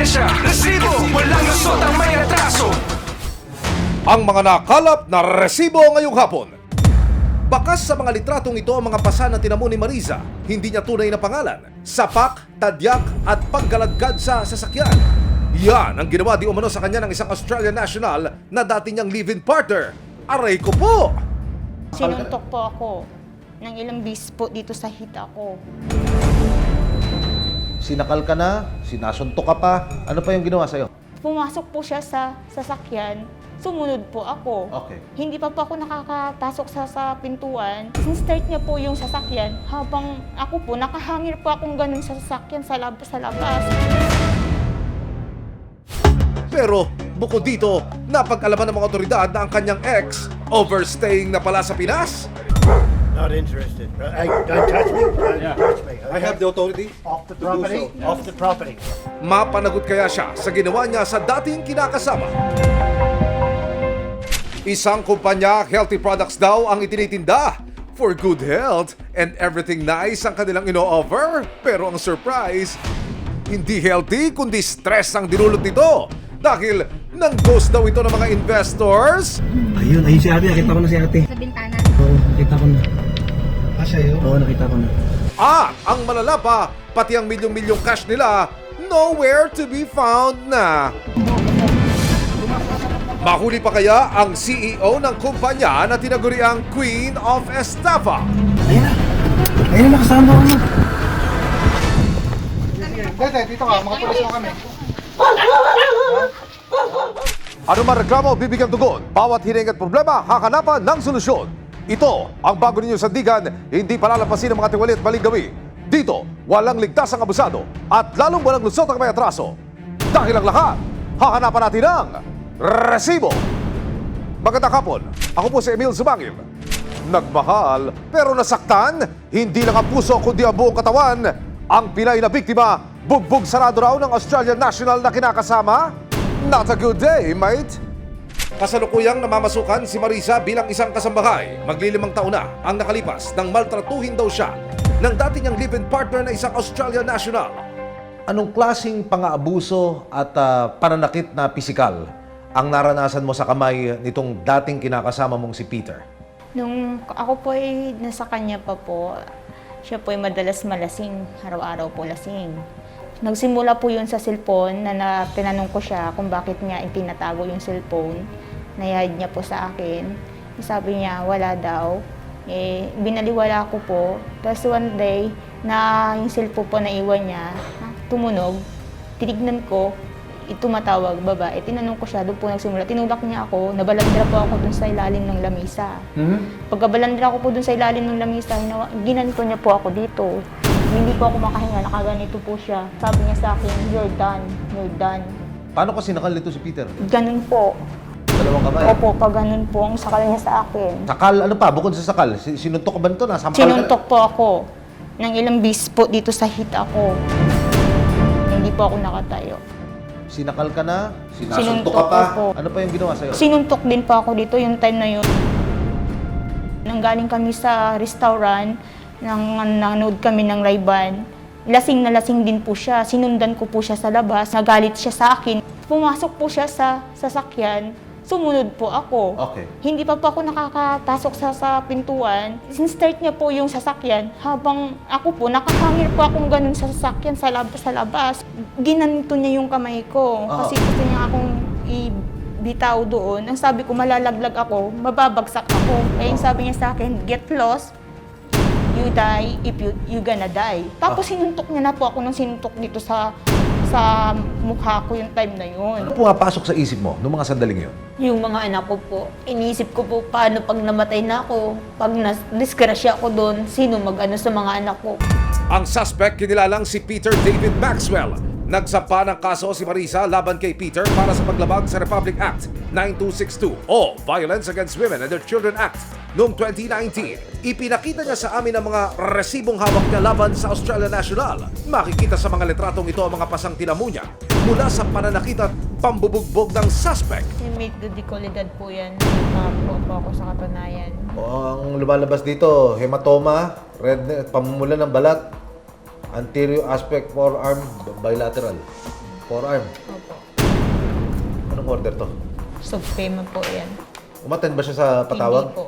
ebidensya, resibo, walang lusot ang may atraso. Ang mga nakalap na resibo ngayong hapon. Bakas sa mga litratong ito ang mga pasa na tinamo ni Mariza, hindi niya tunay na pangalan, sapak, tadyak at paggaladkad sa sasakyan. Yan ang ginawa di umano sa kanya ng isang Australian national na dati niyang live-in partner. Aray ko po! Sinuntok po ako ng ilang bis po dito sa hita ko. Sinakal ka na, sinasuntok ka pa, ano pa yung ginawa sa'yo? Pumasok po siya sa sasakyan, sumunod po ako. Okay. Hindi pa po ako nakakapasok sa pintuan. Sinstart niya po yung sasakyan habang ako po, nakahangir po akong ganun sa sasakyan sa labas. Pero bukod dito, napag-alaman ng mga otoridad na ang kanyang ex overstaying na pala sa Pinas. Not interested. Hey, don't touch me. Don't touch me. I have the authority. Off the property. Off the property. Mapanagot kaya siya sa ginawa niya sa dating kinakasama. Isang kumpanya, Healthy Products daw ang itinitinda. For good health and everything nice ang kanilang ino-offer. Pero ang surprise, hindi healthy kundi stress ang dinulot nito. Dahil nang-ghost daw ito ng mga investors. Ayun si ate. Nakita ko na si ate. Sa bintana. Oo, nakita ko na. Sa'yo? Oo, nakita ko na. At ang malala pa, pati ang milyong-milyong cash nila, nowhere to be found na. Mahuli pa kaya ang CEO ng kumpanya na tinaguriang Queen of Estafa? Ayun na. Ayun na, kasama ko na. Dito ka. Mga pulis mo kami. Ano man reklamo, bibigyan tugon. Bawat hiling at problema, hakanapan ng solusyon. Ito ang bago ninyo sandigan, hindi palalampasin ng mga tiwali at maling gawi. Dito, walang ligtas ang abusado at lalong walang lusot ang may atraso. Dahil ang lahat, hakanapan natin ang resibo. Magandang hapon, ako po si Emil Zumangil. Nagmahal pero nasaktan, hindi lang ang puso kundi ang buong katawan. Ang Pinay na biktima, bugbog sarado raw ng Australian national na kinakasama. Not a good day, mate. Kasalukuyang namamasukan si Mariza bilang isang kasambahay. Maglilimang taon na ang nakalipas nang maltratuhin daw siya ng dati niyang live-in partner na isang Australian national. Anong klaseng pang-aabuso at pananakit na pisikal ang naranasan mo sa kamay nitong dating kinakasama mong si Peter? Nung ako po ay nasa kanya pa po, siya po ay madalas malasing, araw-araw po lasing. Nagsimula po yun sa cellphone na tinanong ko siya kung bakit niya itinatago yung cellphone. Nayahid niya po sa akin. Sabi niya wala daw. Binaliwala ko po. Tapos one day na yung cellphone po na iwan niya, tumunog. Tinignan ko, tumatawag babae. Tinanong ko siya, doon po nagsimula. Tinulak niya ako, nabalandra po ako dun sa ilalim ng lamisa. Pagkabalandra ko po dun sa ilalim ng lamisa, ginanito niya po ako dito. Hindi po ako makahinga, nakaganito po siya. Sabi niya sa akin, you're done. Paano ko sinakal nito si Peter? Ganun po. Dalawang kamay? Opo, pag ganun po ang sakal niya sa akin. Sakal, ano pa? Bukod sa sakal, sinuntok ka ba nito? Nasampal ka? Sinuntok po ako ng ilang bis po dito sa hita ko. Hindi po ako nakatayo. Sinakal ka na? Sinasuntok Sinuntok ka pa? ko po. Ano pa yung ginawa sa'yo? Sinuntok din po ako dito yung time na yun. Nanggaling kami sa restaurant, nanonood kami ng Ray-Ban. Lasing na lasing din po siya. Sinundan ko po siya sa labas. Nagalit siya sa akin. Pumasok po siya sa sasakyan. Sumunod po ako. Okay. Hindi pa po ako nakakapasok sa pintuan. Sinstart niya po yung sasakyan habang ako po, nakahangir po akong ganun sa sasakyan sa labas. Ginanito niya yung kamay ko. Kasi gusto niya akong ibitaw doon. Ang sabi ko, malalaglag ako, mababagsak ako. Kaya yung sabi niya sa akin, get lost, you die if you gonna die. Tapos sinuntok niya na po ako nung sinuntok dito sa mukha ko yung time na yun. Ano pumapasok sa isip mo noong mga sandaling yun? Yung mga anak ko po, inisip ko po paano pag namatay na ako, pag disgrasya ako doon, sino mag-ano sa mga anak ko. Ang suspect kinilalang si Peter David Maxwell. Nagsampa ng kaso si Mariza laban kay Peter para sa paglabag sa Republic Act 9262 o Violence Against Women and Their Children Act noong 2019. Ipinakita niya sa amin ang mga resibong hawak niya laban sa Australian National. Makikita sa mga litratong ito ang mga pasang tinamo niya mula sa pananakit at pambubugbog ng suspect. Inmate de Colidad po yan. Nakakuha po ako sa katunayan. Ang lumalabas dito, hematoma, red, pamumula ng balat, anterior aspect forearm, bilateral. Forearm. Opo. Anong order to? Supreme po yan. Umattend ba siya sa patawag? Hindi po.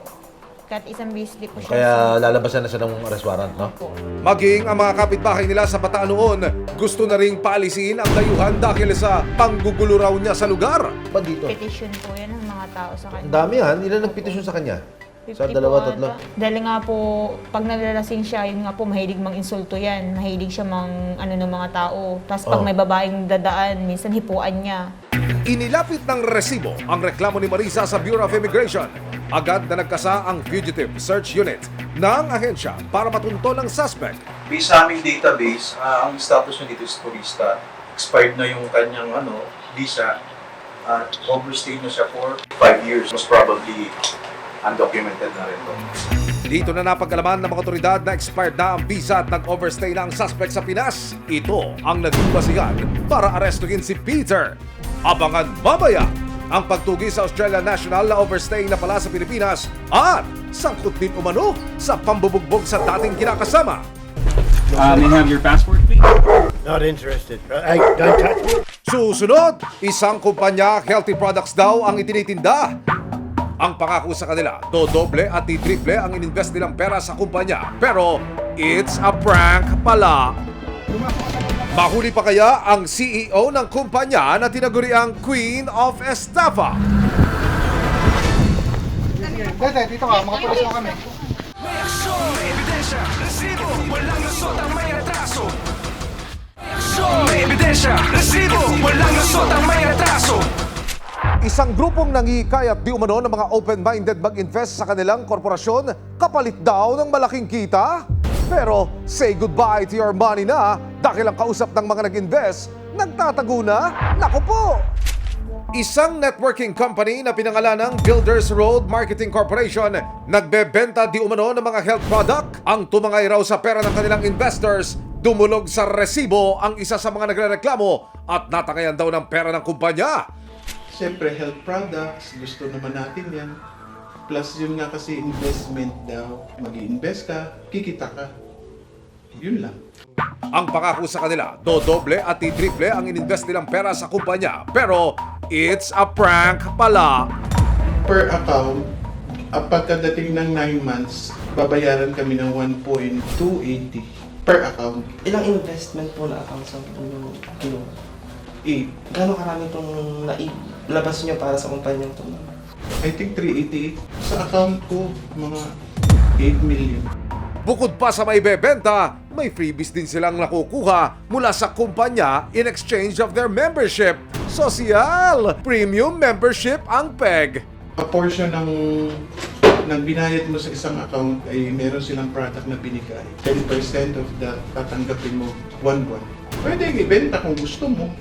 Kahit isang bisli po siya. Kaya lalabasan na siya ng arrest warrant, no? Opo. Maging ang mga kapitbahay nila sa Bataan noon, gusto na ring paalisin ang dayuhan dahil sa panggugulo raw niya sa lugar. Pa dito? Petition po yan ng mga tao sa Ang kanya. dami yan. Ilan nagpetisyon sa kanya? 50 Sa dalawa, po tatlo? ata. Dahil nga po, pag nalalasing siya, yun nga po, mahilig mang insulto yan. Mahilig siya mang ano ng mga tao. Tapos pag Oh. may babaeng dadaan, minsan hipuan niya. Inilapit ng resibo ang reklamo ni Marisa sa Bureau of Immigration. Agad na nagkasa ang Fugitive Search Unit ng ahensya para matunton ang suspect. Based sa aming database, ang status niya dito is turista. Expired na yung kanyang visa at overstay na siya for 5 years. Most probably undocumented na rin to. Dito na napag-alaman ng mga otoridad na expired na ang visa at nag-overstay na ang suspect sa Pinas. Ito ang naging basihan para arestuhin si Peter. Abangan mamaya ang pagtugi sa Australian National na overstay na pala sa Pilipinas at sangkot din umano sa pambubugbog sa dating kinakasama. May I have your passport, please? Not interested. Don't touch me. Susunod, isang kumpanya healthy products daw ang itinitinda. Ang pangako sa kanila, dodoble at titriple ang ininvest nilang pera sa kumpanya. Pero it's a prank pala. Mahuli pa kaya ang CEO ng kumpanya na tinaguriang Queen of Estafa? May aksyon, may ebidensya, resibo, walang lusot ang may atraso. May aksyon, may ebidensya, resibo, walang lusot ang may atraso. Isang grupong nangihikayat di umano ng mga open-minded mag-invest sa kanilang korporasyon kapalit daw ng malaking kita. Pero say goodbye to your money na dahil ang kausap ng mga nag-invest, nagtatago na. Naku po! Isang networking company na pinangalan ng Builders Road Marketing Corporation nagbebenta di umano ng mga health product. Ang tumangay raw sa pera ng kanilang investors, dumulog sa resibo ang isa sa mga nagrereklamo at natangayan daw ng pera ng kumpanya. Siyempre, health products, gusto naman natin yan. Plus yun nga kasi investment daw. Mag-i-invest ka, kikita ka. Yun lang. Ang pangako sa kanila, dodoble at titriple ang ininvest nilang pera sa kumpanya. Pero it's a prank pala. Per account, pagkadating ng 9 months, babayaran kami ng 1.280 per account. Ilang investment po na accounts ang inyong kinuha? 8. Gano'ng karami itong nailabas nyo para sa kumpanyang ito? I think 388. Sa account ko, mga 8 million. Bukod pa sa may bebenta, may freebies din silang nakukuha mula sa kumpanya in exchange of their membership. Social! Premium membership ang PEG. A portion ng binayad mo sa isang account ay meron silang product na binigay. 10% of that tatanggapin mo buwan-buwan. Pwede ibenta kung gusto mo.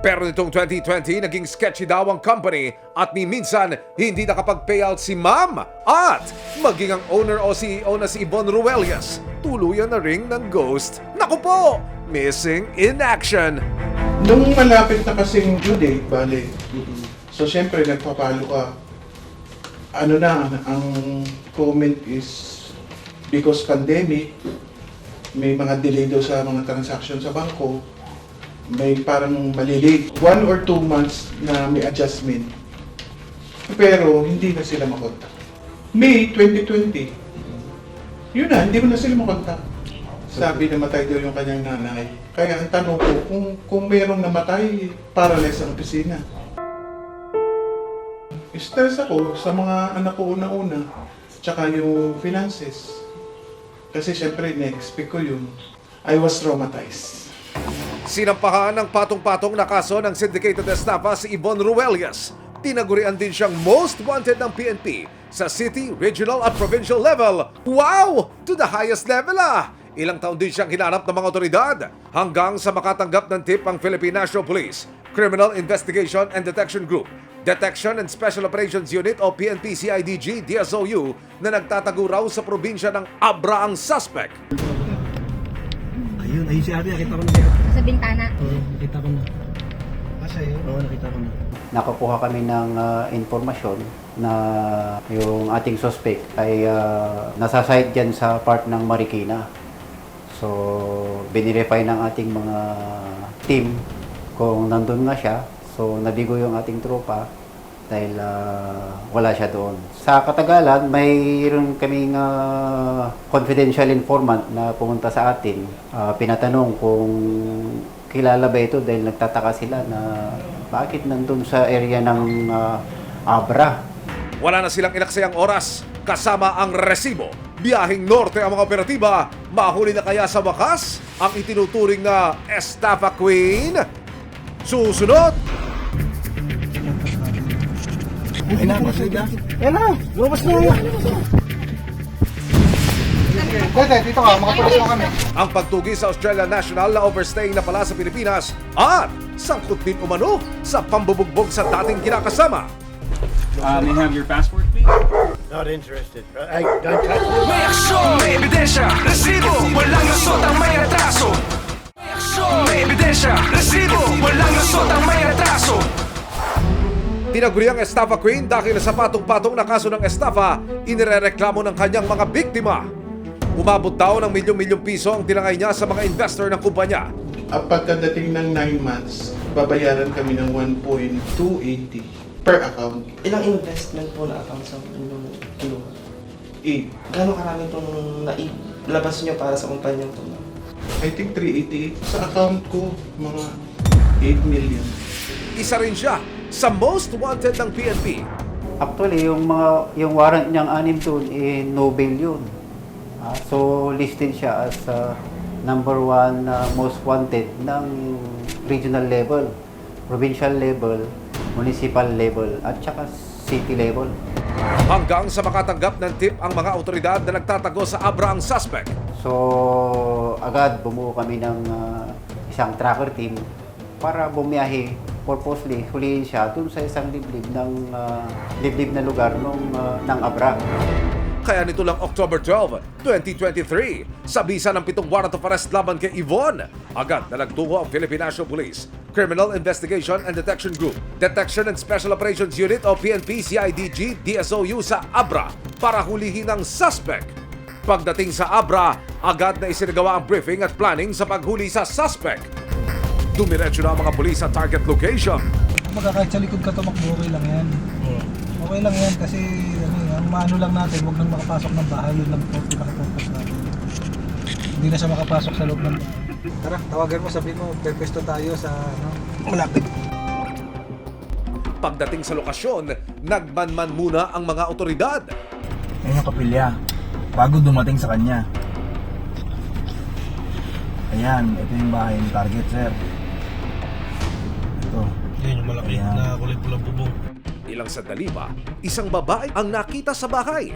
Pero nitong 2020, naging sketchy daw ang company at ni minsan hindi nakapag-payout si Ma'am at maging ang owner o CEO na si Yvonne Ruelias, tuluyan na ring ng ghost. Naku po! Missing in action! Nung malapit na kasing due date, bale, so syempre nagpapalo ka. Ano na, ang comment is because pandemic, may mga delay daw sa mga transaction sa bangko, may parang malilate. 1 or 2 months na may adjustment. Pero hindi na sila makontak. May 2020, yun na, hindi mo na sila makontak. Sabi namatay daw yung kanyang nanay. Kaya ang tanong ko, kung mayroong namatay, paralyzed ang opisina. Stress ako sa mga anak ko una-una, tsaka yung finances. Kasi syempre, na-expect ko yun. I was traumatized. Sinampahan ng patong-patong na kaso ng syndicated estafa si Yvonne Ruelias. Tinagurian din siyang most wanted ng PNP sa city, regional at provincial level. Wow! To the highest level ah! Ilang taon din siyang hinanap ng mga otoridad hanggang sa makatanggap ng tip ang Philippine National Police, Criminal Investigation and Detection Group, Detection and Special Operations Unit o PNP-CIDG DSOU na nagtatago raw sa probinsya ng Abra ang suspect. Ayun si ate, nakita ko na si ate. Sa bintana. Oo, nakita ko na. Yun? Oo, nakita ko na. Nakakuha kami ng informasyon na yung ating suspect ay nasa site dyan sa part ng Marikina. So, binirify ng ating mga team kung nandun nga siya. So nabigo yung ating tropa dahil wala siya doon. Sa katagalan, mayroon kaming confidential informant na pumunta sa atin. Pinatanong kung kilala ba ito dahil nagtataka sila na bakit nandun sa area ng Abra. Wala na silang inaksayang oras kasama ang resibo. Biyahing norte ang mga operatiba. Mahuli na kaya sa wakas ang itinuturing na Estafa Queen? Susunod! Ayun na, masaya. Ayun na, lumabas na nga. Dito ka, makapulis mo kami. Ang pagtugi sa Australian National na overstaying na pala sa Pilipinas at sangkot din umano sa pambubugbog sa dating kinakasama. May have your passport, please? Not interested. Don't touch me. May aksyon, may ebidensya, resibo, walang lusot ang may atraso. May aksyon, may ebidensya, resibo, walang lusot ang may atraso. Tinaguri ang Estafa Queen dahil sa patong-patong na kaso ng estafa, inirereklamo ng kanyang mga biktima. Umabot daw ng milyong-milyong piso ang tinangay niya sa mga investor ng kumpanya. At pagkadating ng 9 months, babayaran kami ng 1.280 per account. Ilang investment po na account sa inyong kinuha? 8. Gano'ng karami itong nailabas nyo para sa kumpanyang ito? I think 388. Sa account ko, mga 8 million. Isa rin siya sa most wanted ng PNP. Actually, yung warrant niyang 6 doon, no bail yun. So, listed siya as number 1 most wanted ng regional level, provincial level, municipal level, at saka city level. Hanggang sa makatanggap ng tip ang mga otoridad na nagtatago sa Abra ang suspect. So, agad bumuo kami ng isang tracker team para bumiyahe purposely, huliin siya dun sa isang liblib na lugar ng Abra. Kaya nito lang October 12, 2023, sa bisa ng 7 warrant of arrest laban kay Yvonne, agad na nagtungo ang Philippine National Police, Criminal Investigation and Detection Group, Detection and Special Operations Unit o PNP CIDG DSOU sa Abra para hulihin ang suspect. Pagdating sa Abra, agad na isinagawa ang briefing at planning sa paghuli sa suspect. Dumiretso na ang mga pulis sa target location. Kahit sa likod ka tumakbo, okay lang yan. Okay lang yan kasi ang maano lang natin, huwag nang makapasok ng bahay, yun lang po pinaka-focus natin. Hindi na siya makapasok sa loob ng bahay. Tara, tawagan mo, sabihin mo, pwesto tayo sa malapit. Pagdating sa lokasyon, nagmanman muna ang mga otoridad. Yan yung kapilya, bago dumating sa kanya. Ayan, ito yung bahay ng target, sir. Ito. Yan yung malaki na kulay pulang bubong. Ilang sandali pa, isang babae ang nakita sa bahay.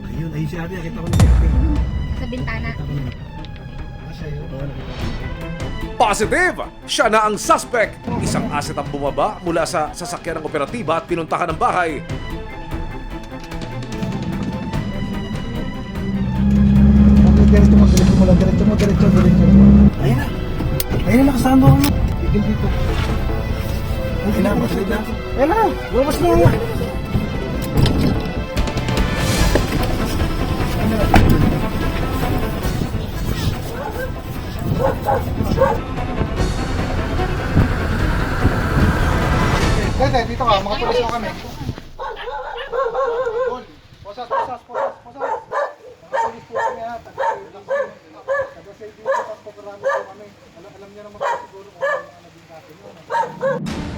Ayun, ayun si Abby, nakita ko na si Abby. Sa bintana. Nasa yun, nakita ko. Positive! Siya na ang suspect. Isang asset ang bumaba mula sa sasakyan ng operatiba at pinuntahan ng bahay. Diretso mo lang, diretso mo. Ayun na. Ayun na, nakasama ako. Tigil dito. Ayun na, masaya. Ayun na, lumabas na nga. Dito ka, makapulis mo kami. Posas. Makapulis po kami ha. Taga-save dito, pagpaparami po kami. Alam niya naman po siguro kung ano mga naging natin yun.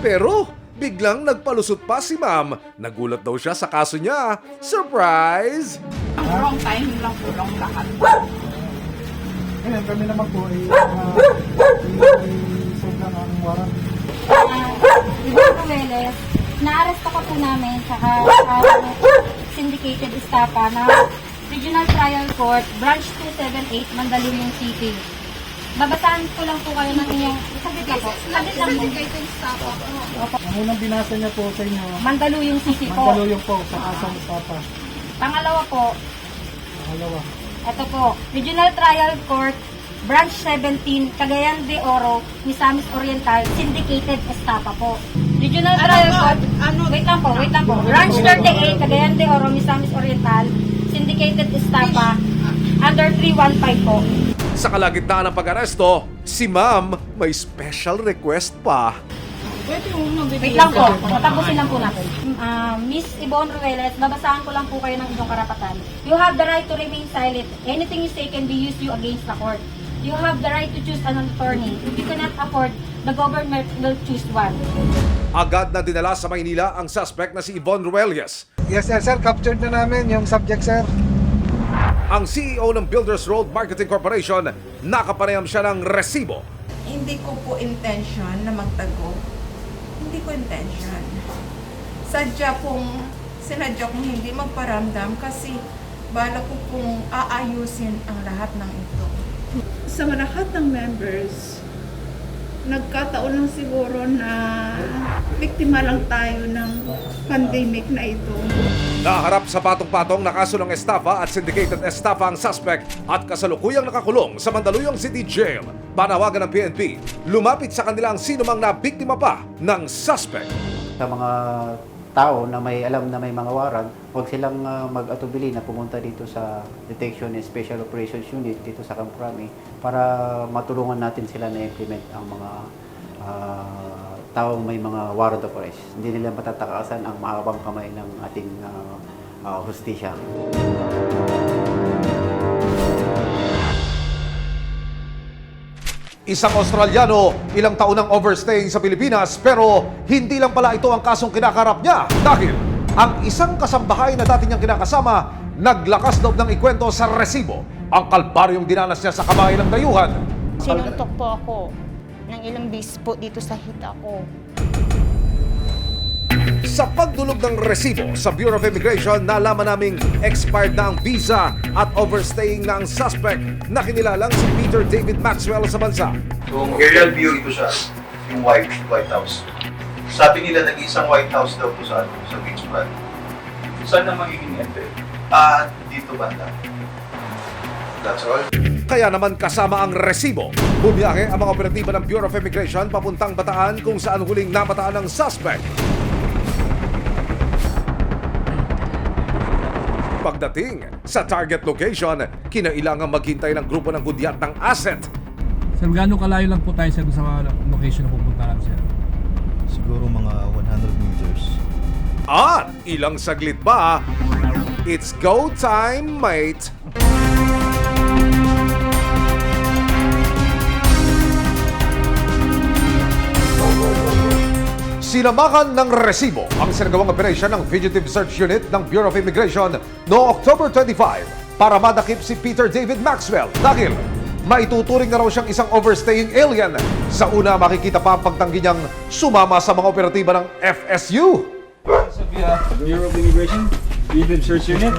Pero biglang nagpalusot pa si ma'am. Nagulat daw siya sa kaso niya. Surprise! Wrong timing lang po, wrong lahat. Ngayon, kami naman po ay save lang ang warrant. Ibang Rueles, na-arrest ako po namin saka syndicated estafa na Regional Trial Court, Branch 278, Mandaluyong City. Babasahan ko lang po kayo ng inyong saglit lang po. Saglit lang po. Ang unang binasa niya po sa inyo, Mandaluyong City po. Mandaluyong po sa kasang estafa. Pangalawa po, Pangalawa. ito po, Regional Trial Court, Branch 17, Cagayan de Oro, Misamis Oriental, Syndicated Estafa po. Regional Trial Court, wait lang po. Branch 38, Cagayan de Oro, Misamis Oriental, Syndicated Estafa, under 315 po. Sa kalagitnaan ng pag-aresto, si Ma'am may special request pa. Wait lang po, matapusin lang po natin. Miss Yvonne Ruelas, babasahan ko lang po kayo ng inyong karapatan. You have the right to remain silent. Anything you say can be used you against the court. You have the right to choose an attorney. If you cannot afford, the government will choose one. Agad na dinala sa Maynila ang suspect na si Yvonne Ruelas. Yes sir, captured na namin yung subject sir. Ang CEO ng Builders Road Marketing Corporation, nakapanayam siya ng resibo. Hindi ko po intention na magtago. Hindi ko intention. Sinadya kong hindi magparamdam kasi bala ko pong aayusin ang lahat ng ito. Sa lahat ng members, nagkataon lang siguro na biktima lang tayo ng pandemic na ito. Naharap sa patong-patong na kaso ng estafa at syndicated estafa ang suspect at kasalukuyang nakakulong sa Mandaluyong City Jail. Panawagan ng PNP, lumapit sa kanila ang sinumang nabiktima pa ng suspect. Sa mga tao na may alam na may mga warrant, huwag silang mag-atubili na pumunta dito sa Detection and Special Operations Unit dito sa Camp Crame para matulungan natin sila na implement ang mga taong may mga warrant of arrest. Hindi nila matatakasan ang mahabang kamay ng ating hustisya. Isang Australiano, ilang taon ng overstaying sa Pilipinas pero hindi lang pala ito ang kasong kinakarap niya dahil ang isang kasambahay na dati niyang kinakasama naglakas loob ng ikwento sa resibo ang kalbaryong dinanas niya sa kamay ng dayuhan. Sinuntok po ako ng ilang beses po dito sa hita ko. Sa pagdulog ng resibo sa Bureau of Immigration, nalaman naming expired na ang visa at overstaying na ang suspect na kinilalang si Peter David Maxwell sa bansa. Kung aerial view, ito siya, yung White House. Sabi nila nag-isang White House daw po sa beach front. Saan na magiging entry? Dito banda. That's all. Kaya naman kasama ang resibo, bumiyahe ang mga operatiba ng Bureau of Immigration papuntang Bataan kung saan huling nabataan ang suspect. Pagdating sa target location, kinailangan maghintay ng grupo ng hudyat ng asset. Sir, gaano kalayo lang po tayo sa location na pupuntahan, sir? Siguro mga 100 meters. At ilang saglit pa, it's go time, mate! Sinamakan ng resibo ang sinagawang operasyon ng Fugitive Search Unit ng Bureau of Immigration noong October 25 para madakip si Peter David Maxwell dahil maituturing na raw siyang isang overstaying alien. Sa una, makikita pa ang pagtanggi niyang sumama sa mga operatiba ng FSU. Bureau of Immigration, Fugitive Search Unit.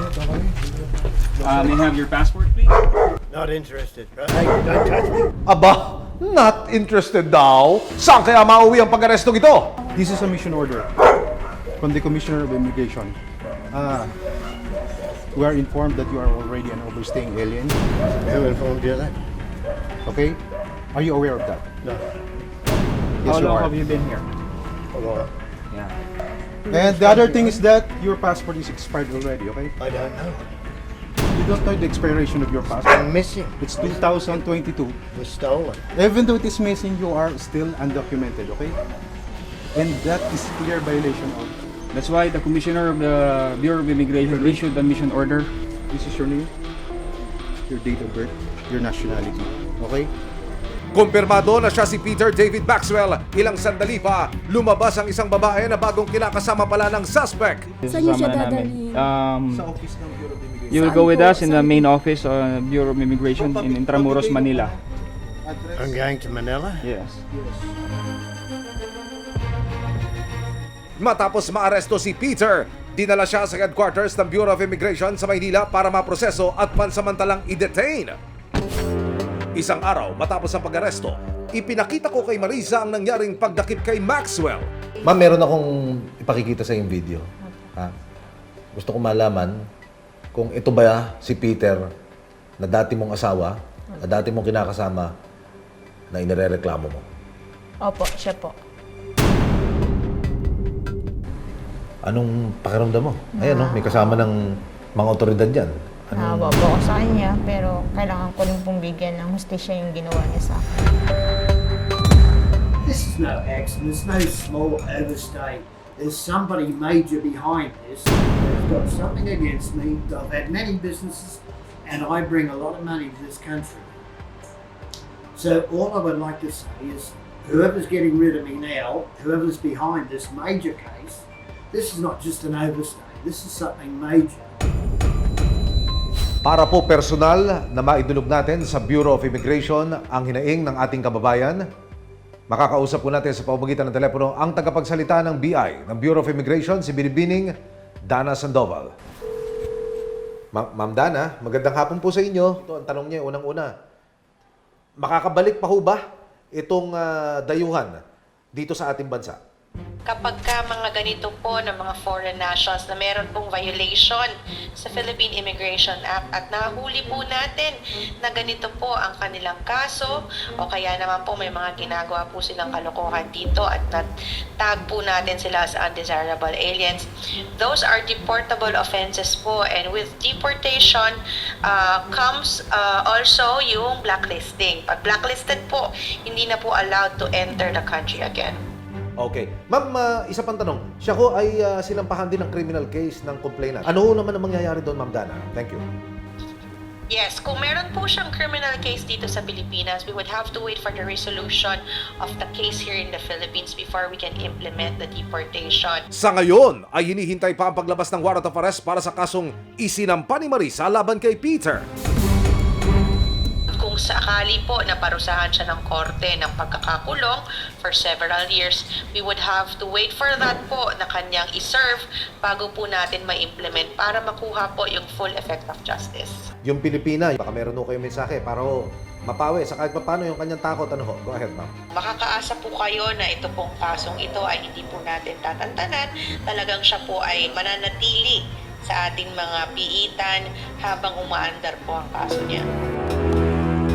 May I have your passport, please? Not interested. Don't touch me. Aba, not interested daw. Saan kaya mauwi ang pag-arestong ito? This is a mission order from the Commissioner of Immigration. We are informed that you are already an overstaying alien. Who informed you of that? Okay? Are you aware of that? No. Yes, How you long are. have you been here? A while. Yeah. And the other thing is that your passport is expired already, okay? I don't know. You don't know the expiration of your passport. I'm missing. It's 2022. It was stolen. Even though it is missing, you are still undocumented, okay? And that is clear violation of... That's why the Commissioner of the Bureau of Immigration issued a mission order. This is your name, your date of birth, your nationality, okay? Kumpirmado na siya si Peter David Maxwell. Ilang sandali pa, lumabas ang isang babae na bagong kinakasama pala ng suspect. Saan niyo siya dadalhin? Sa office ng Bureau of Immigration. You will go with us in the main office of Bureau of Immigration in Intramuros, Manila. I'm going to Manila? Yes. Matapos maaresto si Peter, dinala siya sa headquarters ng Bureau of Immigration sa Maynila para maproseso at pansamantalang i-detain. Isang araw matapos ang pag-aresto, ipinakita ko kay Marisa ang nangyaring pagdakip kay Maxwell. Ma'am, meron akong ipakikita sa yung video. Ha? Gusto ko malaman kung ito ba si Peter na dati mong asawa, na dati mong kinakasama, na inirereklamo mo. Opo, siya po. Anong pakiramdam mo? Ayan, no? May kasama ng mga otoridad yan. Nahawa po ako sa kanya, pero kailangan ko rin pong bigyan ng hustisya yung ginawa niya sa akin. This is no accident. It's no small overstay. There's somebody major behind this. They've got something against me. I've had many businesses, and I bring a lot of money to this country. So all I would like to say is, whoever's getting rid of me now, whoever's behind this major case, this is not just an overstay. This is something major. Para po personal na maidulog natin sa Bureau of Immigration ang hinaing ng ating kababayan, makakausap po natin sa pamamagitan ng telepono ang tagapagsalita ng BI, ng Bureau of Immigration, si Binibining Dana Sandoval. Ma'am Dana, magandang hapon po sa inyo. Ito ang tanong niya, unang-una. Makakabalik pa ho ba itong dayuhan dito sa ating bansa? Kapag ka mga ganito po ng mga foreign nationals na meron pong violation sa Philippine Immigration Act at nahuli po natin na ganito po ang kanilang kaso o kaya naman po may mga ginagawa po silang kalokohan dito at tag po natin sila as undesirable aliens, those are deportable offenses po, and with deportation comes also yung blacklisting. Pag blacklisted po, hindi na po allowed to enter the country again. Okay. Ma'am, isa pang tanong. Siya ho ay sinampahan din ng criminal case ng complainant. Ano ho naman ang mangyayari doon, Ma'am Dana? Thank you. Yes, kung meron po siyang criminal case dito sa Pilipinas, we would have to wait for the resolution of the case here in the Philippines before we can implement the deportation. Sa ngayon ay hinihintay pa ang paglabas ng warrant of arrest para sa kasong isinampa ni Marisa laban kay Peter. Kung sakali po na parusahan siya ng korte ng pagkakakulong for several years, we would have to wait for that po na kanyang iserve bago po natin ma-implement para makuha po yung full effect of justice. Yung Pilipina, baka meron ho kayong mensahe para ho mapawi sa kahit paano yung kanyang takot. Ano ho? Go ahead, ma'am. Makakaasa po kayo na ito pong kasong ito ay hindi po natin tatantanan. Talagang siya po ay mananatili sa ating mga piitan habang umaandar po ang kaso niya.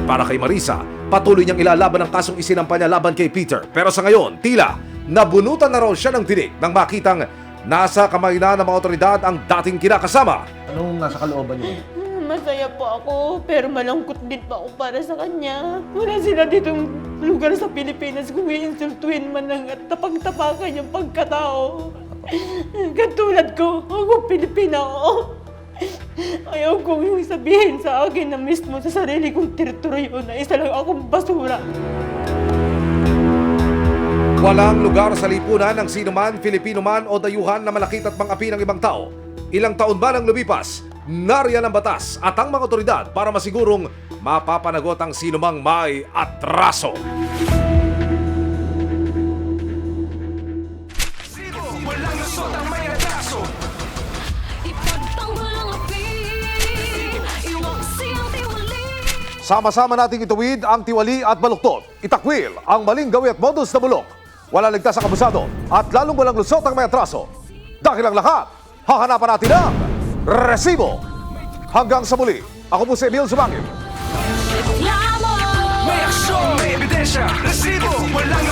Para kay Marisa, patuloy niyang ilalaban ang kasong isinampa niya laban kay Peter. Pero sa ngayon, tila, nabunutan na raw siya ng tinig nang makitang nasa kamay na ng mga otoridad ang dating kinakasama. Anong nasa kalooban niyo? Masaya po ako, pero malungkot din po ako para sa kanya. Wala sila ditong lugar sa Pilipinas kung iinsultuhin man lang at tapag-tapakan yung pagkatao. Katulad ko, ako Pilipina ako. Ayaw kong yung sabihin sa akin na mismo sa sarili kong teritoryo na isa lang akong basura. Walang lugar sa lipunan ng sino man, Filipino man o dayuhan na malakit at mang-api ng ibang tao. Ilang taon ba nang lumipas, nariyan ang batas at ang mga otoridad para masigurong mapapanagot ang sino mang may atraso. Walang lusot ang may atraso. Sama-sama nating ituwid ang tiwali at baluktot. Itakwil ang maling gawi at modus na bulok. Walang ligtas ang abusado at lalong walang lusot ang may atraso. Dahil ang lahat, hahanapan natin ang resibo. Hanggang sa muli, ako po si Emil Sumangil. May aksyon, may ebidensya, resibo, walang